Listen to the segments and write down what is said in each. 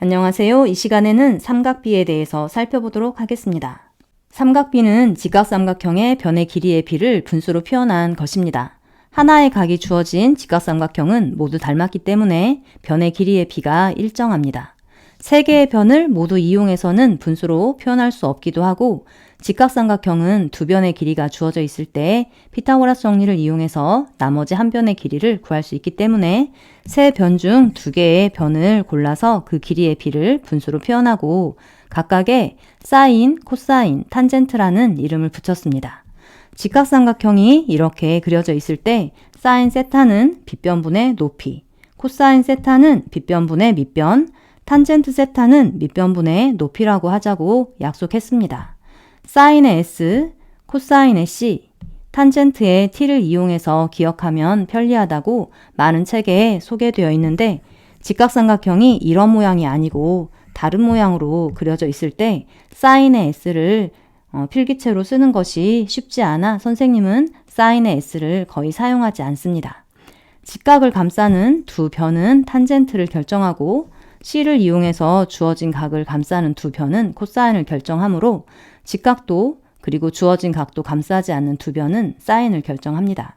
안녕하세요. 이 시간에는 삼각비에 대해서 살펴보도록 하겠습니다. 삼각비는 직각삼각형의 변의 길이의 비를 분수로 표현한 것입니다. 하나의 각이 주어진 직각삼각형은 모두 닮았기 때문에 변의 길이의 비가 일정합니다. 세 개의 변을 모두 이용해서는 분수로 표현할 수 없기도 하고, 직각삼각형은 두 변의 길이가 주어져 있을 때 피타고라스 정리를 이용해서 나머지 한 변의 길이를 구할 수 있기 때문에 세 변 중 두 개의 변을 골라서 그 길이의 비를 분수로 표현하고 각각의 사인, 코사인, 탄젠트라는 이름을 붙였습니다. 직각삼각형이 이렇게 그려져 있을 때 사인 세타는 빗변분의 높이, 코사인 세타는 빗변분의 밑변, 탄젠트 세타는 밑변분의 높이라고 하자고 약속했습니다. 사인의 S, 코사인의 C, 탄젠트의 T를 이용해서 기억하면 편리하다고 많은 책에 소개되어 있는데, 직각삼각형이 이런 모양이 아니고 다른 모양으로 그려져 있을 때 사인의 S를 필기체로 쓰는 것이 쉽지 않아 선생님은 사인의 S를 거의 사용하지 않습니다. 직각을 감싸는 두 변은 탄젠트를 결정하고 C를 이용해서 주어진 각을 감싸는 두 변은 코사인을 결정하므로 직각도 그리고 주어진 각도 감싸지 않는 두 변은 사인을 결정합니다.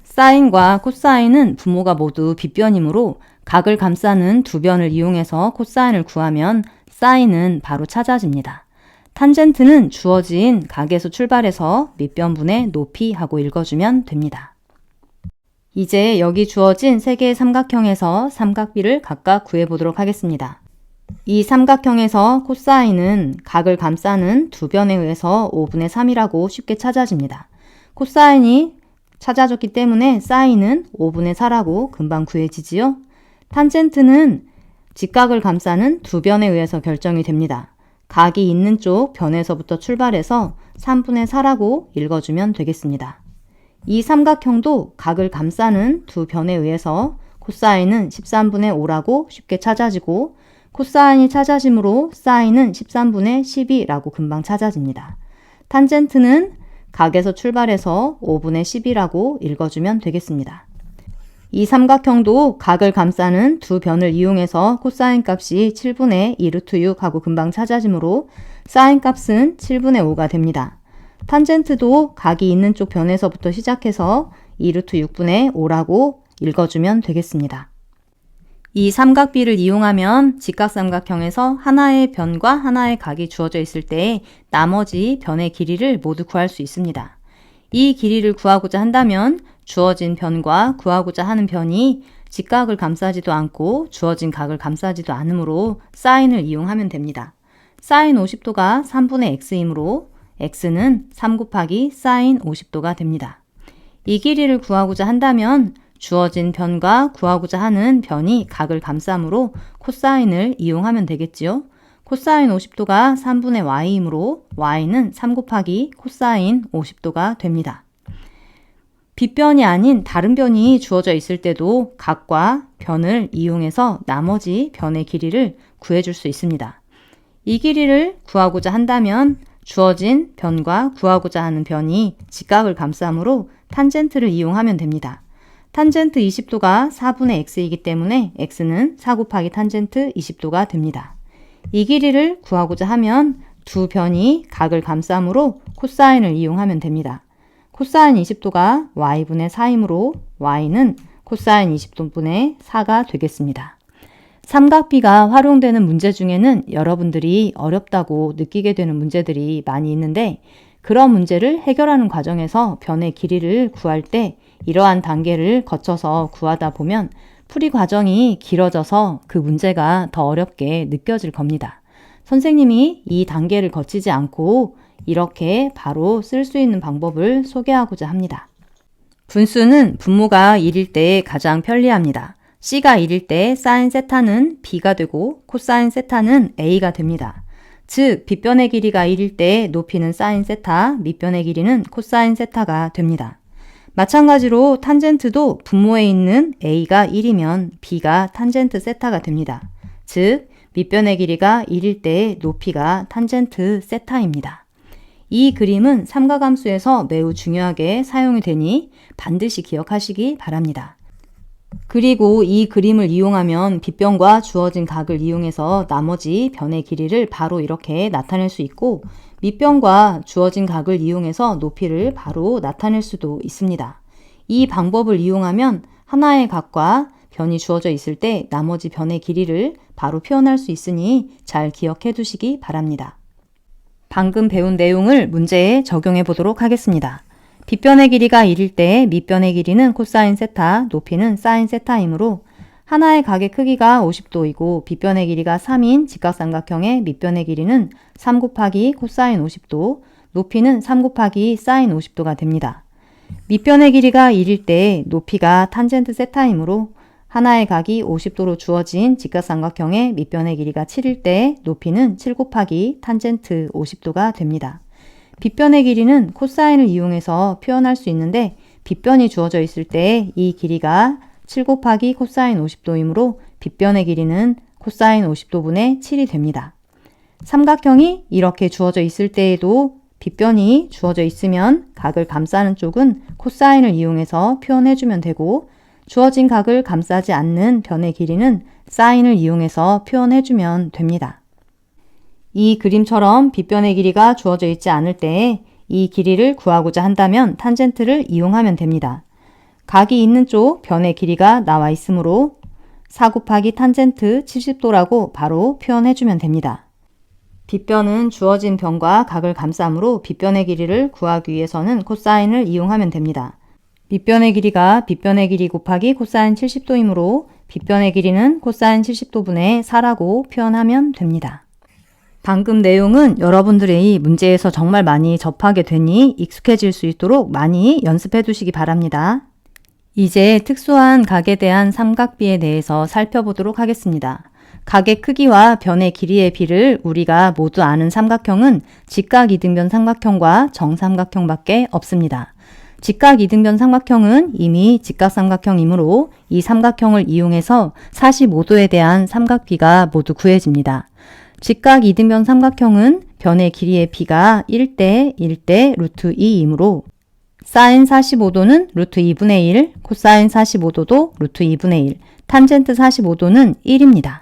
사인과 코사인은 분모가 모두 빗변이므로 각을 감싸는 두 변을 이용해서 코사인을 구하면 사인은 바로 찾아집니다. 탄젠트는 주어진 각에서 출발해서 밑변분의 높이 하고 읽어주면 됩니다. 이제 여기 주어진 세 개의 삼각형에서 삼각비를 각각 구해보도록 하겠습니다. 이 삼각형에서 코사인은 각을 감싸는 두 변에 의해서 5분의 3이라고 쉽게 찾아집니다. 코사인이 찾아졌기 때문에 사인은 5분의 4라고 금방 구해지지요. 탄젠트는 직각을 감싸는 두 변에 의해서 결정이 됩니다. 각이 있는 쪽 변에서부터 출발해서 3분의 4라고 읽어주면 되겠습니다. 이 삼각형도 각을 감싸는 두 변에 의해서 코사인은 13분의 5라고 쉽게 찾아지고, 코사인이 찾아짐으로 사인은 13분의 12라고 금방 찾아집니다. 탄젠트는 각에서 출발해서 5분의 10이라고 읽어주면 되겠습니다. 이 삼각형도 각을 감싸는 두 변을 이용해서 코사인 값이 7분의 2루트 6하고 금방 찾아지므로 사인 값은 7분의 5가 됩니다. 탄젠트도 각이 있는 쪽 변에서부터 시작해서 2루트 6분의 5라고 읽어주면 되겠습니다. 이 삼각비를 이용하면 직각삼각형에서 하나의 변과 하나의 각이 주어져 있을 때 나머지 변의 길이를 모두 구할 수 있습니다. 이 길이를 구하고자 한다면 주어진 변과 구하고자 하는 변이 직각을 감싸지도 않고 주어진 각을 감싸지도 않으므로 사인을 이용하면 됩니다. 사인 50도가 3분의 x이므로 x는 3 곱하기 사인 50도가 됩니다. 이 길이를 구하고자 한다면 주어진 변과 구하고자 하는 변이 각을 감싸므로 코사인을 이용하면 되겠지요. 코사인 50도가 3분의 y이므로 y는 3 곱하기 코사인 50도가 됩니다. 빗변이 아닌 다른 변이 주어져 있을 때도 각과 변을 이용해서 나머지 변의 길이를 구해줄 수 있습니다. 이 길이를 구하고자 한다면 주어진 변과 구하고자 하는 변이 직각을 감싸므로 탄젠트를 이용하면 됩니다. 탄젠트 20도가 4분의 x이기 때문에 x는 4 곱하기 탄젠트 20도가 됩니다. 이 길이를 구하고자 하면 두 변이 각을 감싸므로 코사인을 이용하면 됩니다. 코사인 20도가 y분의 4이므로 y는 코사인 20도분의 4가 되겠습니다. 삼각비가 활용되는 문제 중에는 여러분들이 어렵다고 느끼게 되는 문제들이 많이 있는데, 그런 문제를 해결하는 과정에서 변의 길이를 구할 때 이러한 단계를 거쳐서 구하다 보면 풀이 과정이 길어져서 그 문제가 더 어렵게 느껴질 겁니다. 선생님이 이 단계를 거치지 않고 이렇게 바로 쓸 수 있는 방법을 소개하고자 합니다. 분수는 분모가 1일 때 가장 편리합니다. C가 1일 때 사인 세타는 B가 되고 코사인 세타는 A가 됩니다. 즉, 빗변의 길이가 1일 때 높이는 사인 세타, 밑변의 길이는 코사인 세타가 됩니다. 마찬가지로 탄젠트도 분모에 있는 A가 1이면 B가 탄젠트 세타가 됩니다. 즉, 밑변의 길이가 1일 때 높이가 탄젠트 세타입니다. 이 그림은 삼각함수에서 매우 중요하게 사용이 되니 반드시 기억하시기 바랍니다. 그리고 이 그림을 이용하면 빗변과 주어진 각을 이용해서 나머지 변의 길이를 바로 이렇게 나타낼 수 있고, 밑변과 주어진 각을 이용해서 높이를 바로 나타낼 수도 있습니다. 이 방법을 이용하면 하나의 각과 변이 주어져 있을 때 나머지 변의 길이를 바로 표현할 수 있으니 잘 기억해 두시기 바랍니다. 방금 배운 내용을 문제에 적용해 보도록 하겠습니다. 빗변의 길이가 1일 때 밑변의 길이는 코사인 세타, 높이는 사인 세타이므로 하나의 각의 크기가 50도이고 빗변의 길이가 3인 직각삼각형의 밑변의 길이는 3 곱하기 코사인 50도, 높이는 3 곱하기 사인 50도가 됩니다. 밑변의 길이가 1일 때 높이가 탄젠트 세타이므로 하나의 각이 50도로 주어진 직각삼각형의 밑변의 길이가 7일 때 높이는 7 곱하기 탄젠트 50도가 됩니다. 빗변의 길이는 코사인을 이용해서 표현할 수 있는데 빗변이 주어져 있을 때 이 길이가 7 곱하기 코사인 50도이므로 빗변의 길이는 코사인 50도분의 7이 됩니다. 삼각형이 이렇게 주어져 있을 때에도 빗변이 주어져 있으면 각을 감싸는 쪽은 코사인을 이용해서 표현해주면 되고, 주어진 각을 감싸지 않는 변의 길이는 사인을 이용해서 표현해주면 됩니다. 이 그림처럼 빗변의 길이가 주어져 있지 않을 때 이 길이를 구하고자 한다면 탄젠트를 이용하면 됩니다. 각이 있는 쪽 변의 길이가 나와 있으므로 4 곱하기 탄젠트 70도라고 바로 표현해주면 됩니다. 빗변은 주어진 변과 각을 감싸므로 빗변의 길이를 구하기 위해서는 코사인을 이용하면 됩니다. 밑변의 길이가 빗변의 길이 곱하기 코사인 70도이므로 빗변의 길이는 코사인 70도분의 4라고 표현하면 됩니다. 방금 내용은 여러분들이 문제에서 정말 많이 접하게 되니 익숙해질 수 있도록 많이 연습해 두시기 바랍니다. 이제 특수한 각에 대한 삼각비에 대해서 살펴보도록 하겠습니다. 각의 크기와 변의 길이의 비를 우리가 모두 아는 삼각형은 직각 이등변 삼각형과 정삼각형밖에 없습니다. 직각 이등변 삼각형은 이미 직각삼각형이므로 이 삼각형을 이용해서 45도에 대한 삼각비가 모두 구해집니다. 직각 이등변 삼각형은 변의 길이의 비가 1대 1대 루트 2이므로 사인 45도는 루트 2분의 1, 코사인 45도도 루트 2분의 1, 탄젠트 45도는 1입니다.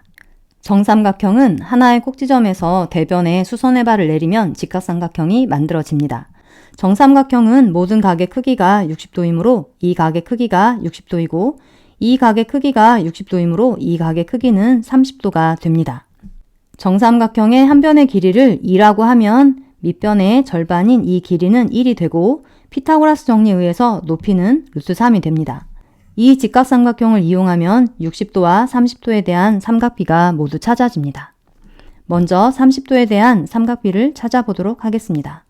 정삼각형은 하나의 꼭지점에서 대변에 수선의 발을 내리면 직각삼각형이 만들어집니다. 정삼각형은 모든 각의 크기가 60도이므로 이 각의 크기가 60도이고 이 각의 크기가 60도이므로 이 각의 크기는 30도가 됩니다. 정삼각형의 한 변의 길이를 2라고 하면 밑변의 절반인 이 길이는 1이 되고 피타고라스 정리에 의해서 높이는 루트 3이 됩니다. 이 직각삼각형을 이용하면 60도와 30도에 대한 삼각비가 모두 찾아집니다. 먼저 30도에 대한 삼각비를 찾아보도록 하겠습니다.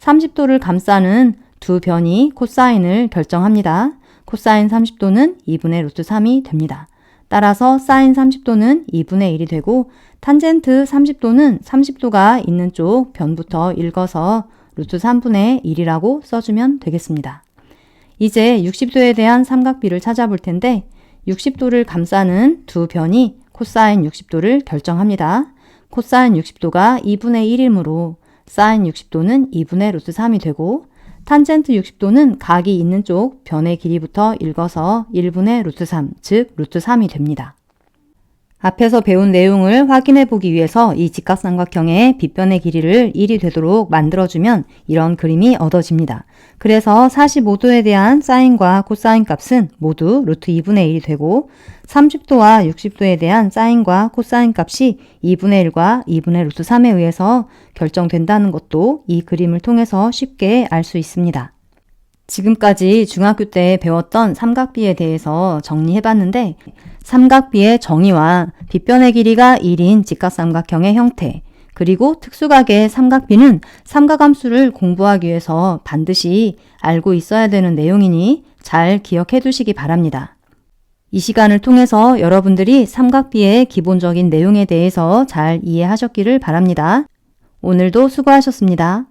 30도를 감싸는 두 변이 코사인을 결정합니다. 코사인 30도는 2분의 루트 3이 됩니다. 따라서 사인 30도는 2분의 1이 되고 탄젠트 30도는 30도가 있는 쪽 변부터 읽어서 루트 3분의 1이라고 써주면 되겠습니다. 이제 60도에 대한 삼각비를 찾아볼 텐데 60도를 감싸는 두 변이 코사인 60도를 결정합니다. 코사인 60도가 2분의 1이므로 사인 60도는 2분의 루트 3이 되고 탄젠트 60도는 각이 있는 쪽 변의 길이부터 읽어서 1분의 루트 3, 즉 루트 3이 됩니다. 앞에서 배운 내용을 확인해 보기 위해서 이 직각삼각형의 빗변의 길이를 1이 되도록 만들어주면 이런 그림이 얻어집니다. 그래서 45도에 대한 사인과 코사인 값은 모두 루트 2분의 1이 되고 30도와 60도에 대한 사인과 코사인 값이 2분의 1과 2분의 루트 3에 의해서 결정된다는 것도 이 그림을 통해서 쉽게 알 수 있습니다. 지금까지 중학교 때 배웠던 삼각비에 대해서 정리해봤는데 삼각비의 정의와 빗변의 길이가 1인 직각삼각형의 형태, 그리고 특수각의 삼각비는 삼각함수를 공부하기 위해서 반드시 알고 있어야 되는 내용이니 잘 기억해 두시기 바랍니다. 이 시간을 통해서 여러분들이 삼각비의 기본적인 내용에 대해서 잘 이해하셨기를 바랍니다. 오늘도 수고하셨습니다.